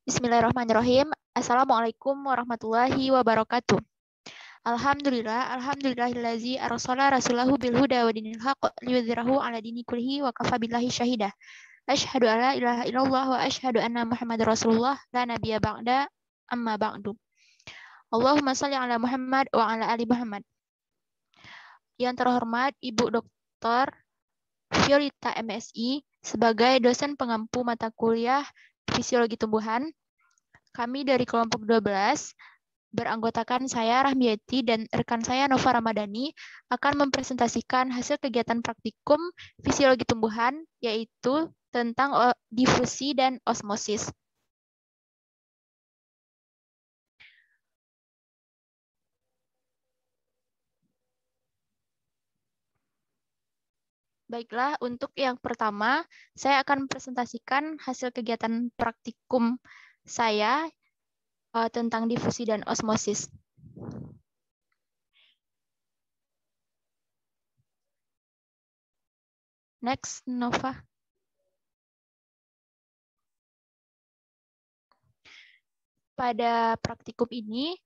Bismillahirrahmanirrahim. Assalamualaikum warahmatullahi wabarakatuh. Alhamdulillahillazi arsala rasulahu bil huda wa dinil haqq liyudhhirahu ala dini kullihi wa kafa billahi syahidah. Asyhadu an la ilaha illallah wa asyhadu anna Muhammadar Rasulullah la nabiyya ba'da amma ba'du. Allahumma shalli ala Muhammad wa ala ali Muhammad. Yang terhormat Ibu Dr. Violeta MSI sebagai dosen pengampu mata kuliah Fisiologi Tumbuhan, kami dari kelompok 12 beranggotakan saya Rahmiati dan rekan saya Nova Ramadhani akan mempresentasikan hasil kegiatan praktikum Fisiologi Tumbuhan, yaitu tentang difusi dan osmosis. Baiklah, untuk yang pertama, saya akan mempresentasikan hasil kegiatan praktikum saya tentang difusi dan osmosis. Next, Nova. Pada praktikum ini,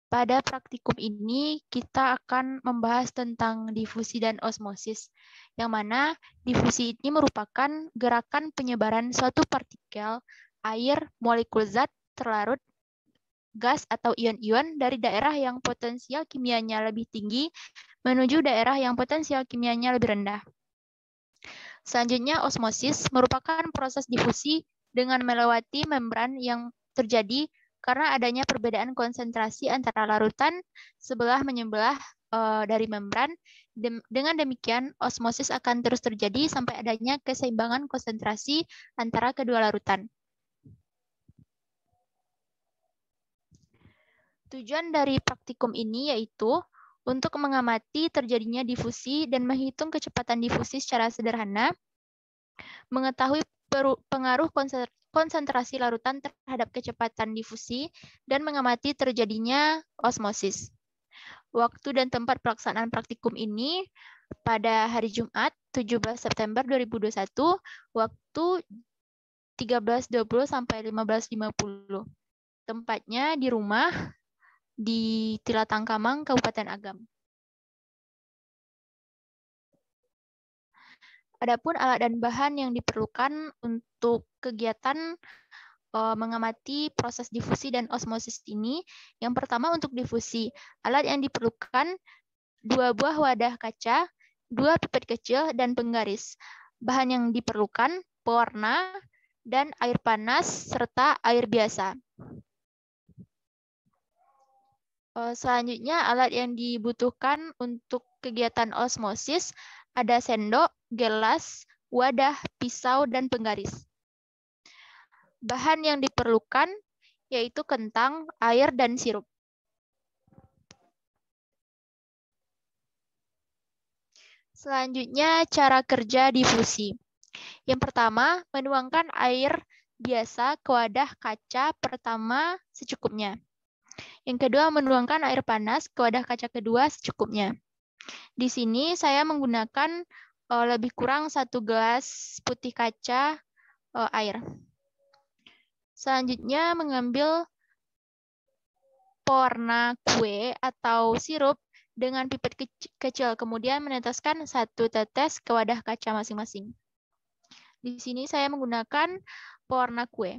pada praktikum ini kita akan membahas tentang difusi dan osmosis, yang mana difusi ini merupakan gerakan penyebaran suatu partikel air molekul zat terlarut gas atau ion-ion dari daerah yang potensial kimianya lebih tinggi menuju daerah yang potensial kimianya lebih rendah. Selanjutnya, osmosis merupakan proses difusi dengan melewati membran yang terjadi karena adanya perbedaan konsentrasi antara larutan sebelah menyebelah dari membran. Dengan demikian, osmosis akan terus terjadi sampai adanya keseimbangan konsentrasi antara kedua larutan. Tujuan dari praktikum ini yaitu untuk mengamati terjadinya difusi dan menghitung kecepatan difusi secara sederhana, mengetahui pengaruh konsentrasi larutan terhadap kecepatan difusi, dan mengamati terjadinya osmosis. Waktu dan tempat pelaksanaan praktikum ini pada hari Jumat 17 September 2021, waktu 13.20 sampai 15.50. Tempatnya di rumah di Tilatangkamang, Kabupaten Agam. Adapun alat dan bahan yang diperlukan untuk kegiatan mengamati proses difusi dan osmosis ini, yang pertama untuk difusi, alat yang diperlukan 2 buah wadah kaca, 2 pipet kecil, dan penggaris. Bahan yang diperlukan pewarna dan air panas serta air biasa. Selanjutnya, alat yang dibutuhkan untuk kegiatan osmosis ada sendok, gelas, wadah, pisau, dan penggaris. Bahan yang diperlukan yaitu kentang, air, dan sirup. Selanjutnya, cara kerja difusi. Yang pertama, menuangkan air biasa ke wadah kaca pertama secukupnya. Yang kedua, menuangkan air panas ke wadah kaca kedua secukupnya. Di sini saya menggunakan lebih kurang 1 gelas putih kaca air. Selanjutnya, mengambil pewarna kue atau sirup dengan pipet kecil, kemudian meneteskan 1 tetes ke wadah kaca masing-masing. Di sini saya menggunakan pewarna kue.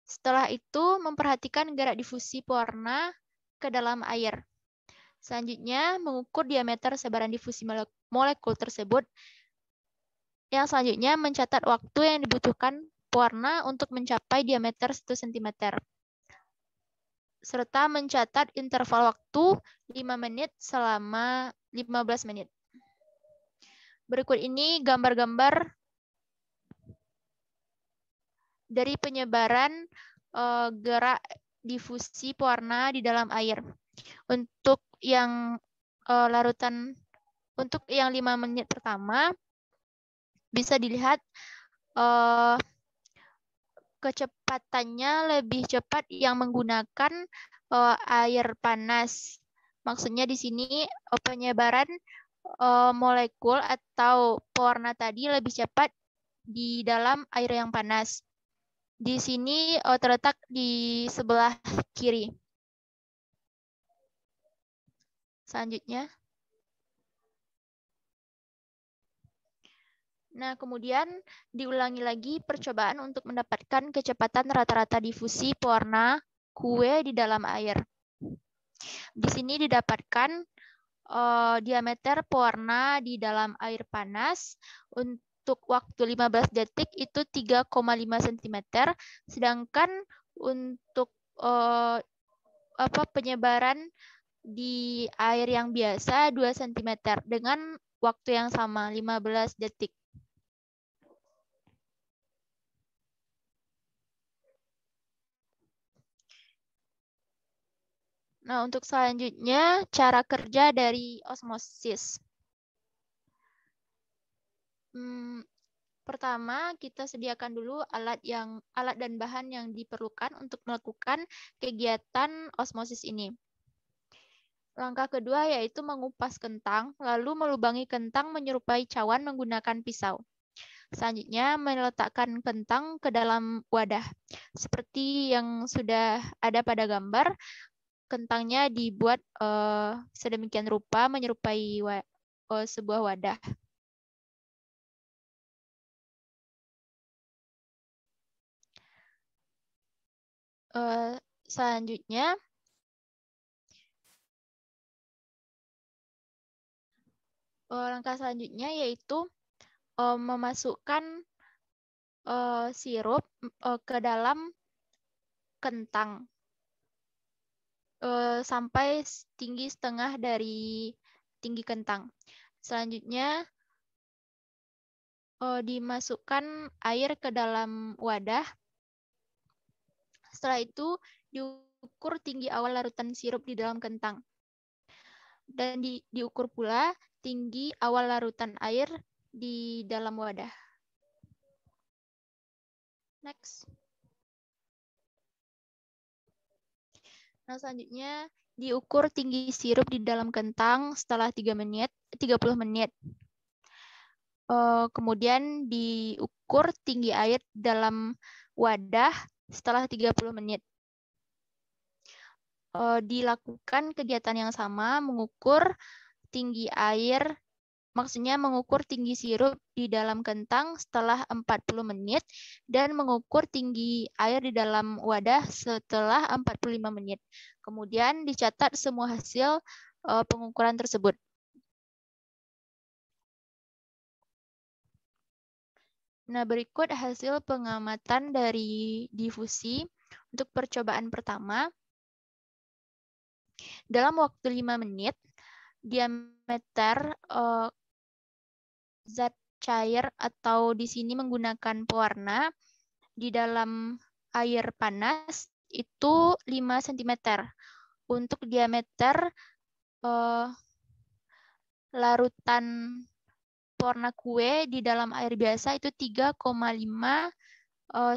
Setelah itu, memperhatikan gerak difusi pewarna ke dalam air. Selanjutnya, mengukur diameter sebaran difusi molekul tersebut. Yang selanjutnya, mencatat waktu yang dibutuhkan pewarna untuk mencapai diameter 1 cm. Serta mencatat interval waktu 5 menit selama 15 menit. Berikut ini gambar-gambar dari penyebaran gerak difusi pewarna di dalam air. Untuk yang larutan, untuk yang 5 menit pertama, bisa dilihat kecepatannya lebih cepat yang menggunakan air panas. Maksudnya di sini penyebaran molekul atau pewarna tadi lebih cepat di dalam air yang panas. Di sini terletak di sebelah kiri. Selanjutnya. Nah, kemudian diulangi lagi percobaan untuk mendapatkan kecepatan rata-rata difusi pewarna kue di dalam air. Di sini didapatkan diameter pewarna di dalam air panas untuk waktu 15 detik itu 3,5 cm, sedangkan untuk penyebaran di air yang biasa 2 cm dengan waktu yang sama 15 detik. Nah, untuk selanjutnya cara kerja dari osmosis. Pertama, kita sediakan dulu alat dan bahan yang diperlukan untuk melakukan kegiatan osmosis ini. Langkah kedua yaitu mengupas kentang, lalu melubangi kentang menyerupai cawan menggunakan pisau. Selanjutnya, meletakkan kentang ke dalam wadah. Seperti yang sudah ada pada gambar, kentangnya dibuat sedemikian rupa menyerupai sebuah wadah. Selanjutnya, langkah selanjutnya yaitu memasukkan sirup ke dalam kentang sampai tinggi setengah dari tinggi kentang. Selanjutnya dimasukkan air ke dalam wadah. Setelah itu diukur tinggi awal larutan sirup di dalam kentang. Dan diukur pula tinggi awal larutan air di dalam wadah. Next. Nah, selanjutnya diukur tinggi sirup di dalam kentang setelah 30 menit. Kemudian diukur tinggi air dalam wadah setelah 30 menit. Dilakukan kegiatan yang sama, mengukur tinggi air, maksudnya mengukur tinggi sirup di dalam kentang setelah 40 menit dan mengukur tinggi air di dalam wadah setelah 45 menit. Kemudian dicatat semua hasil pengukuran tersebut. Nah, berikut hasil pengamatan dari difusi untuk percobaan pertama. Dalam waktu 5 menit, diameter zat cair atau di sini menggunakan pewarna di dalam air panas itu 5 cm. Untuk diameter larutan pewarna kue di dalam air biasa itu 3,5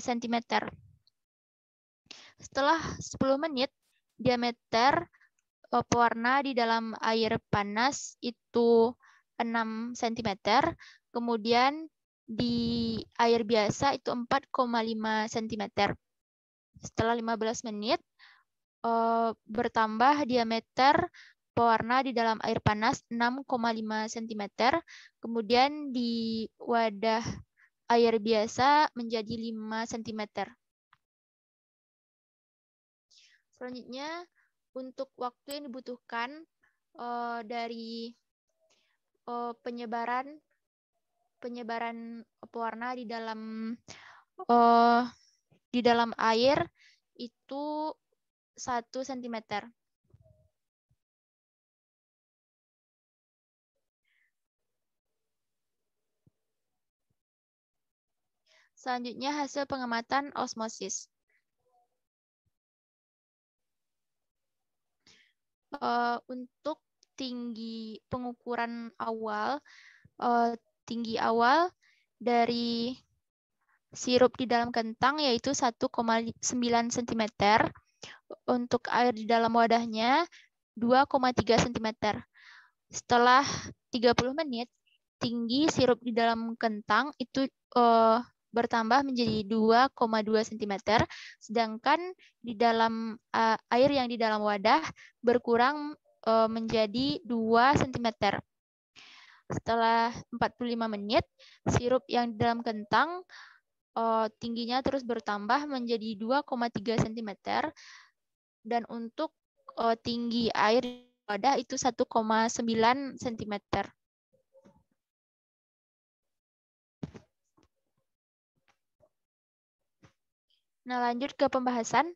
cm. Setelah 10 menit, diameter pewarna di dalam air panas itu 6 cm, kemudian di air biasa itu 4,5 cm. Setelah 15 menit, bertambah diameter pewarna di dalam air panas 6,5 cm, kemudian di wadah air biasa menjadi 5 cm. Selanjutnya, untuk waktu yang dibutuhkan dari penyebaran pewarna di dalam air itu 1 cm. Selanjutnya hasil pengamatan osmosis. Untuk tinggi pengukuran awal, tinggi awal dari sirup di dalam kentang yaitu 1,9 cm. Untuk air di dalam wadahnya 2,3 cm. Setelah 30 menit, tinggi sirup di dalam kentang itu bertambah menjadi 2,2 cm, sedangkan di dalam air yang di dalam wadah berkurang menjadi 2 cm. Setelah 45 menit, sirup yang di dalam kentang tingginya terus bertambah menjadi 2,3 cm, dan untuk tinggi air di wadah itu 1,9 cm. Nah, lanjut ke pembahasan.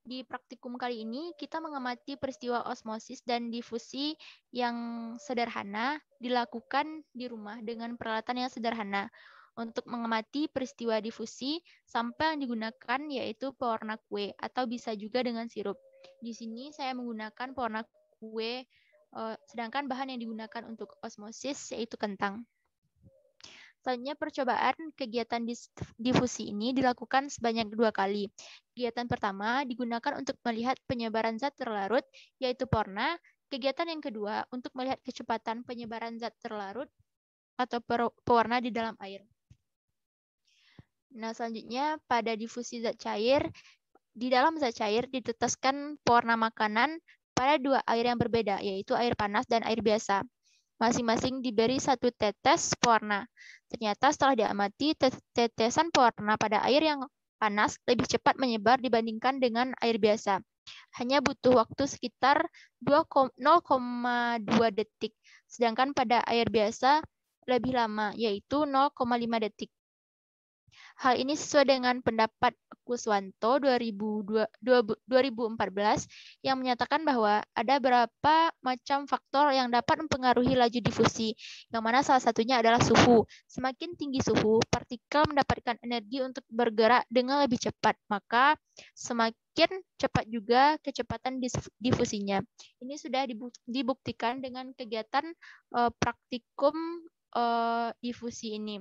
Di praktikum kali ini, kita mengamati peristiwa osmosis dan difusi yang sederhana dilakukan di rumah dengan peralatan yang sederhana. Untuk mengamati peristiwa difusi, sampel yang digunakan yaitu pewarna kue atau bisa juga dengan sirup. Di sini saya menggunakan pewarna kue, sedangkan bahan yang digunakan untuk osmosis yaitu kentang. Selanjutnya, percobaan kegiatan difusi ini dilakukan sebanyak 2 kali. Kegiatan pertama digunakan untuk melihat penyebaran zat terlarut, yaitu pewarna. Kegiatan yang kedua untuk melihat kecepatan penyebaran zat terlarut atau pewarna di dalam air. Nah, selanjutnya pada difusi zat cair, di dalam zat cair diteteskan pewarna makanan pada 2 air yang berbeda, yaitu air panas dan air biasa. Masing-masing diberi 1 tetes pewarna. Ternyata setelah diamati, tetesan pewarna pada air yang panas lebih cepat menyebar dibandingkan dengan air biasa. Hanya butuh waktu sekitar 0,2 detik, sedangkan pada air biasa lebih lama, yaitu 0,5 detik. Hal ini sesuai dengan pendapat Kuswanto 2014 yang menyatakan bahwa ada beberapa macam faktor yang dapat mempengaruhi laju difusi, yang mana salah satunya adalah suhu. Semakin tinggi suhu, partikel mendapatkan energi untuk bergerak dengan lebih cepat, maka semakin cepat juga kecepatan difusinya. Ini sudah dibuktikan dengan kegiatan praktikum difusi ini.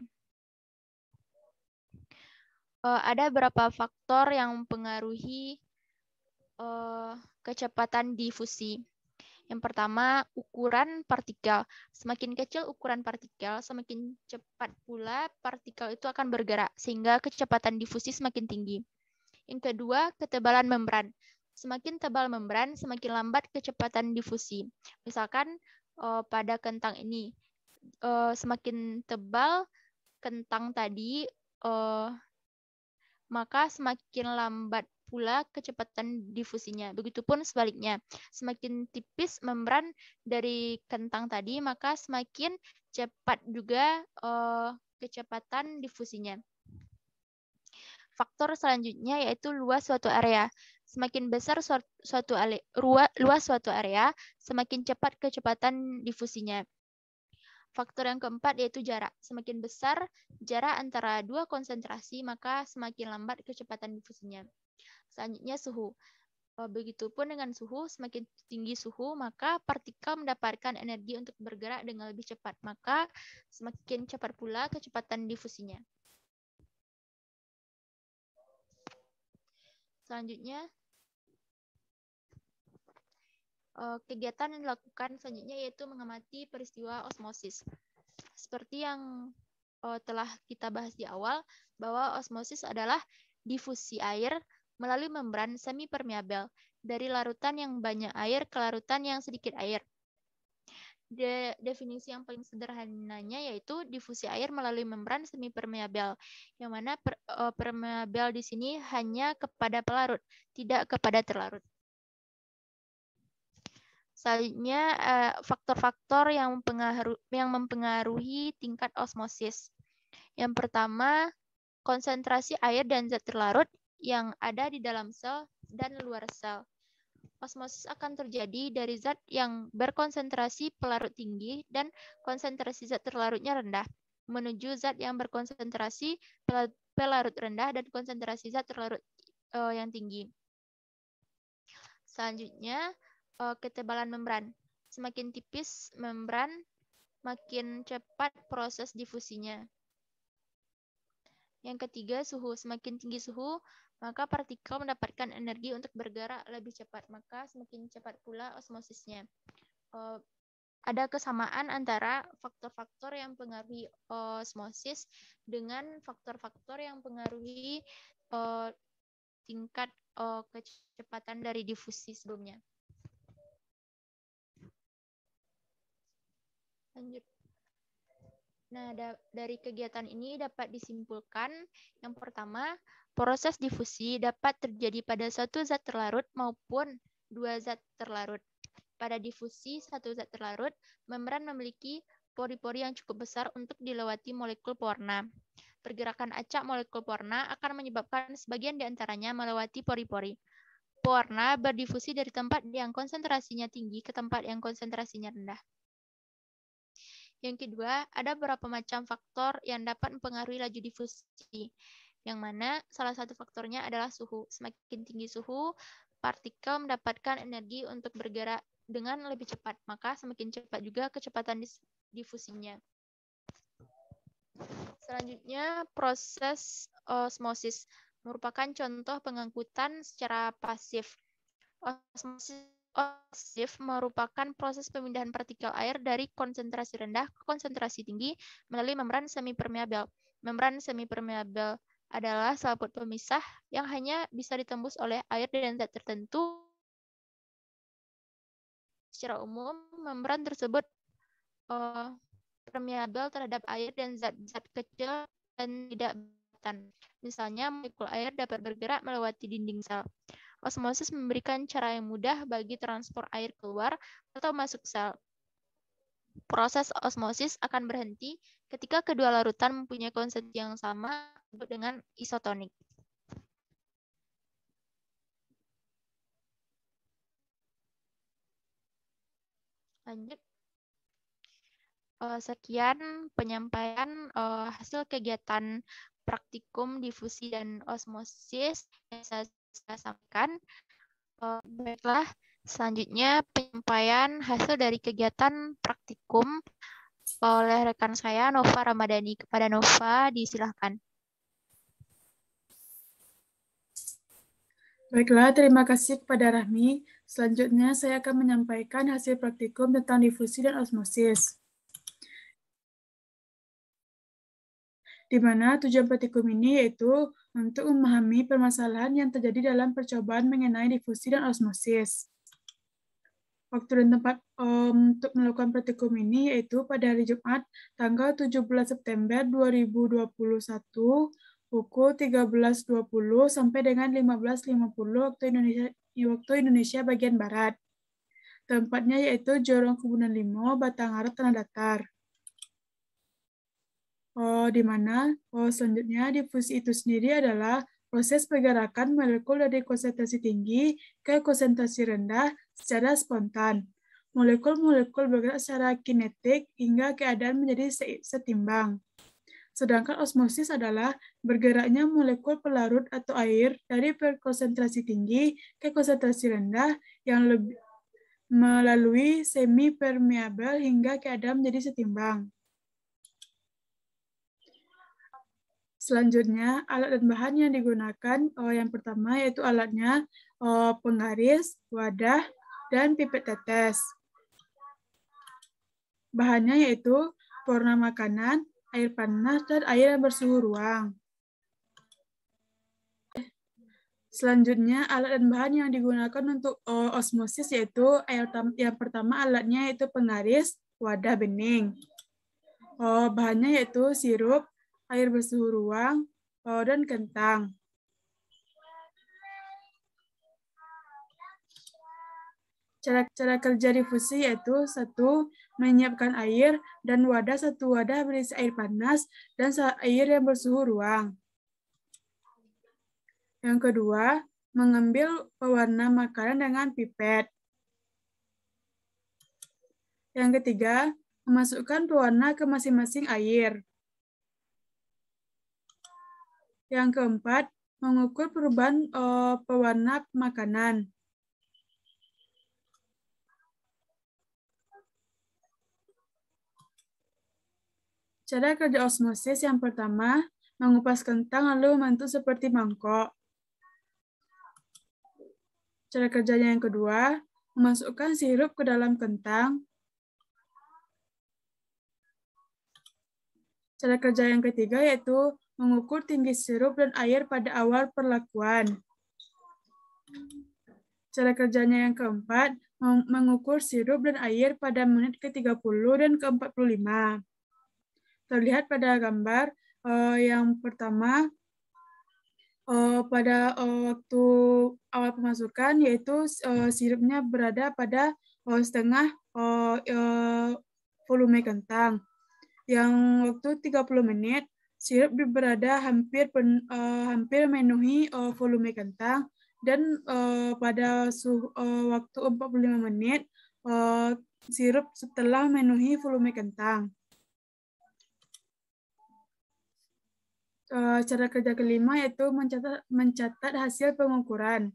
Ada beberapa faktor yang mempengaruhi kecepatan difusi. Yang pertama, ukuran partikel. Semakin kecil ukuran partikel, semakin cepat pula partikel itu akan bergerak, sehingga kecepatan difusi semakin tinggi. Yang kedua, ketebalan membran. Semakin tebal membran, semakin lambat kecepatan difusi. Misalkan pada kentang ini, semakin tebal kentang tadi, maka semakin lambat pula kecepatan difusinya. Begitupun sebaliknya, semakin tipis membran dari kentang tadi, maka semakin cepat juga kecepatan difusinya. Faktor selanjutnya yaitu luas suatu area. Semakin besar luas suatu area, semakin cepat kecepatan difusinya. Faktor yang keempat yaitu jarak. Semakin besar jarak antara dua konsentrasi, maka semakin lambat kecepatan difusinya. Selanjutnya suhu. Begitupun dengan suhu, semakin tinggi suhu, maka partikel mendapatkan energi untuk bergerak dengan lebih cepat, maka semakin cepat pula kecepatan difusinya. Selanjutnya, kegiatan yang dilakukan selanjutnya yaitu mengamati peristiwa osmosis. Seperti yang telah kita bahas di awal, bahwa osmosis adalah difusi air melalui membran semi-permeabel dari larutan yang banyak air ke larutan yang sedikit air. Definisi yang paling sederhananya yaitu difusi air melalui membran semi-permeabel, yang mana permeabel di sini hanya kepada pelarut, tidak kepada terlarut. Selanjutnya, faktor-faktor yang mempengaruhi tingkat osmosis. Yang pertama, konsentrasi air dan zat terlarut yang ada di dalam sel dan luar sel. Osmosis akan terjadi dari zat yang berkonsentrasi pelarut tinggi dan konsentrasi zat terlarutnya rendah, menuju zat yang berkonsentrasi pelarut rendah dan konsentrasi zat terlarut yang tinggi. Selanjutnya, ketebalan membran. Semakin tipis membran, makin cepat proses difusinya. Yang ketiga, suhu. Semakin tinggi suhu, maka partikel mendapatkan energi untuk bergerak lebih cepat, maka semakin cepat pula osmosisnya. Ada kesamaan antara faktor-faktor yang mempengaruhi osmosis dengan faktor-faktor yang mempengaruhi tingkat kecepatan dari difusi sebelumnya. Lanjut. Nah, dari kegiatan ini dapat disimpulkan yang pertama, proses difusi dapat terjadi pada satu zat terlarut maupun dua zat terlarut. Pada difusi satu zat terlarut, membran memiliki pori-pori yang cukup besar untuk dilewati molekul pewarna. Pergerakan acak molekul pewarna akan menyebabkan sebagian di antaranya melewati pori-pori. Pewarna berdifusi dari tempat yang konsentrasinya tinggi ke tempat yang konsentrasinya rendah. Yang kedua, ada beberapa macam faktor yang dapat mempengaruhi laju difusi, yang mana salah satu faktornya adalah suhu. Semakin tinggi suhu, partikel mendapatkan energi untuk bergerak dengan lebih cepat, maka semakin cepat juga kecepatan difusinya. Selanjutnya, proses osmosis merupakan contoh pengangkutan secara pasif. Osmosis pasif merupakan proses pemindahan partikel air dari konsentrasi rendah ke konsentrasi tinggi melalui membran semipermeabel. Membran semipermeabel adalah selaput pemisah yang hanya bisa ditembus oleh air dan zat tertentu. Secara umum, membran tersebut permeabel terhadap air dan zat-zat kecil dan tidak beratan. Misalnya, molekul air dapat bergerak melewati dinding sel. Osmosis memberikan cara yang mudah bagi transport air keluar atau masuk sel. Proses osmosis akan berhenti ketika kedua larutan mempunyai konsentrasi yang sama dengan isotonik. Lanjut. Sekian penyampaian hasil kegiatan praktikum difusi dan osmosis yang saya sampaikan. Baiklah, selanjutnya penyampaian hasil dari kegiatan praktikum oleh rekan saya, Nova Ramadhani. Kepada Nova, disilahkan. Baiklah, terima kasih kepada Rahmi. Selanjutnya, saya akan menyampaikan hasil praktikum tentang difusi dan osmosis. Di mana tujuan praktikum ini yaitu untuk memahami permasalahan yang terjadi dalam percobaan mengenai difusi dan osmosis. Waktu dan tempat untuk melakukan praktikum ini yaitu pada hari Jumat, tanggal 17 September 2021, pukul 13.20 sampai dengan 15.50 waktu Indonesia bagian Barat. Tempatnya yaitu Jorong Kebunan Limo, Batanghari, Tanah Datar. Di mana selanjutnya difusi itu sendiri adalah proses pergerakan molekul dari konsentrasi tinggi ke konsentrasi rendah secara spontan. Molekul-molekul bergerak secara kinetik hingga keadaan menjadi setimbang. Sedangkan osmosis adalah bergeraknya molekul pelarut atau air dari konsentrasi tinggi ke konsentrasi rendah yang melalui semi-permeabel hingga keadaan menjadi setimbang. Selanjutnya, alat dan bahan yang digunakan yang pertama yaitu alatnya penggaris, wadah, dan pipet tetes. Bahannya yaitu pewarna makanan, air panas, dan air yang bersuhu ruang. Selanjutnya, alat dan bahan yang digunakan untuk osmosis yaitu yang pertama alatnya yaitu penggaris, wadah bening. Bahannya yaitu sirup, air bersuhu ruang, dan kentang. Cara kerja difusi yaitu satu, menyiapkan air dan wadah satu wadah berisi air panas dan air yang bersuhu ruang. Yang kedua, mengambil pewarna makanan dengan pipet. Yang ketiga, memasukkan pewarna ke masing-masing air. Yang keempat, mengukur perubahan pewarna makanan. Cara kerja osmosis yang pertama, mengupas kentang lalu membentuk seperti mangkok. Cara kerjanya yang kedua, memasukkan sirup ke dalam kentang. Cara kerja yang ketiga yaitu mengukur tinggi sirup dan air pada awal perlakuan. Cara kerjanya yang keempat, mengukur sirup dan air pada menit ke-30 dan ke-45. Terlihat pada gambar yang pertama, pada waktu awal pemasukan, yaitu sirupnya berada pada setengah volume kentang. Yang waktu 30 menit, sirup berada hampir memenuhi volume kentang, dan pada waktu 45 menit, sirup setelah memenuhi volume kentang. Cara kerja kelima yaitu mencatat hasil pengukuran.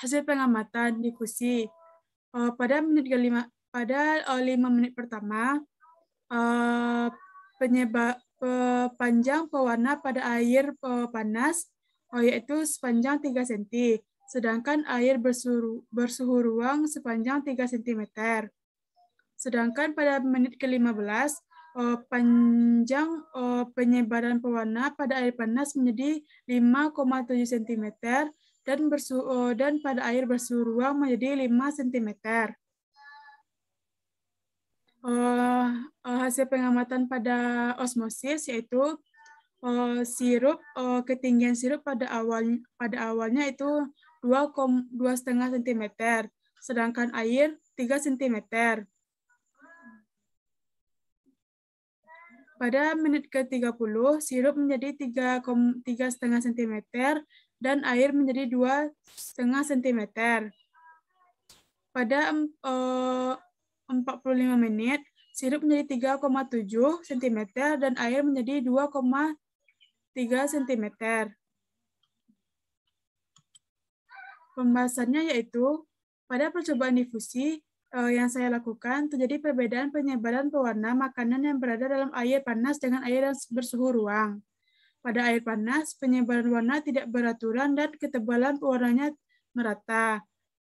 Hasil pengamatan difusi. Pada 5 menit pertama, panjang pewarna pada air panas yaitu sepanjang 3 cm, sedangkan air bersuhu ruang sepanjang 3 cm. Sedangkan pada menit ke-15, panjang penyebaran pewarna pada air panas menjadi 5,7 cm dan pada air bersuhu ruang menjadi 5 cm. Hasil pengamatan pada osmosis yaitu ketinggian sirup pada awalnya itu 2,5 cm, sedangkan air 3 cm. Pada menit ke-30, sirup menjadi 3,5 cm dan air menjadi 2,5 cm. Pada 45 menit, sirup menjadi 3,7 cm dan air menjadi 2,3 cm. Pembahasannya yaitu, pada percobaan difusi yang saya lakukan, terjadi perbedaan penyebaran pewarna makanan yang berada dalam air panas dengan air yang bersuhu ruang. Pada air panas, penyebaran warna tidak beraturan dan ketebalan pewarnanya merata.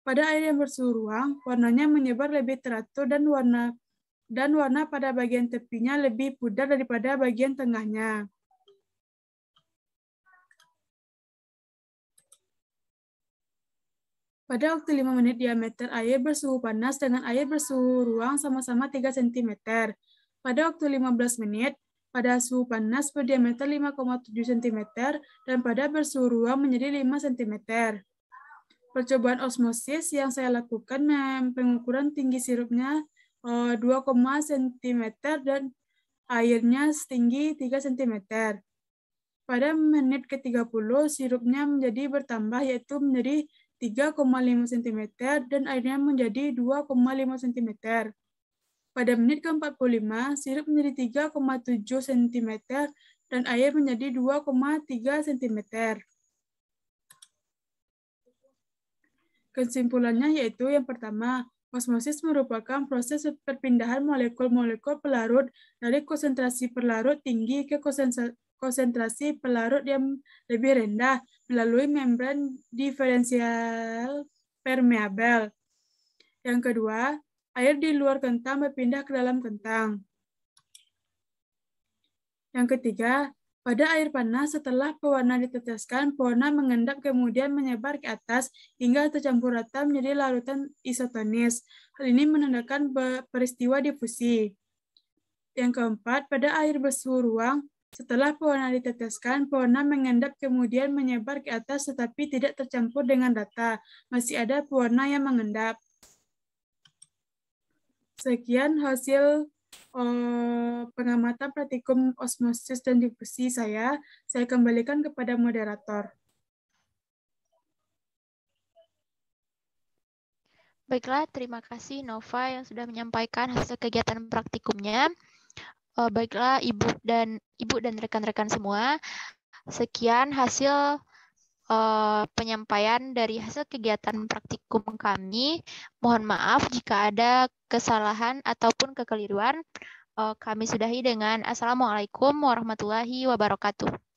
Pada air yang bersuhu ruang, warnanya menyebar lebih teratur dan warna pada bagian tepinya lebih pudar daripada bagian tengahnya. Pada waktu 5 menit, diameter air bersuhu panas dengan air bersuhu ruang sama-sama 3 cm. Pada waktu 15 menit, pada suhu panas berdiameter 5,7 cm dan pada bersuhu ruang menjadi 5 cm. Percobaan osmosis yang saya lakukan pengukuran tinggi sirupnya 2, cm dan airnya setinggi 3 cm. Pada menit ke-30, sirupnya menjadi bertambah yaitu menjadi 3,5 cm dan airnya menjadi 2,5 cm. Pada menit ke-45, sirup menjadi 3,7 cm dan air menjadi 2,3 cm. Kesimpulannya yaitu yang pertama, osmosis merupakan proses perpindahan molekul-molekul pelarut dari konsentrasi pelarut tinggi ke konsentrasi pelarut yang lebih rendah melalui membran diferensial permeabel. Yang kedua, air di luar kentang berpindah ke dalam kentang. Yang ketiga, pada air panas setelah pewarna diteteskan, pewarna mengendap kemudian menyebar ke atas hingga tercampur rata menjadi larutan isotonis. Hal ini menandakan peristiwa difusi. Yang keempat, pada air bersuhu ruang, setelah pewarna diteteskan, pewarna mengendap kemudian menyebar ke atas tetapi tidak tercampur dengan rata. Masih ada pewarna yang mengendap. Sekian hasil pengamatan praktikum osmosis dan difusi saya kembalikan kepada moderator. Baiklah, terima kasih Nova yang sudah menyampaikan hasil kegiatan praktikumnya. Baiklah Ibu dan rekan-rekan semua, sekian hasil penyampaian dari hasil kegiatan praktikum kami. Mohon maaf jika ada kesalahan ataupun kekeliruan. Kami sudahi dengan Assalamualaikum warahmatullahi wabarakatuh.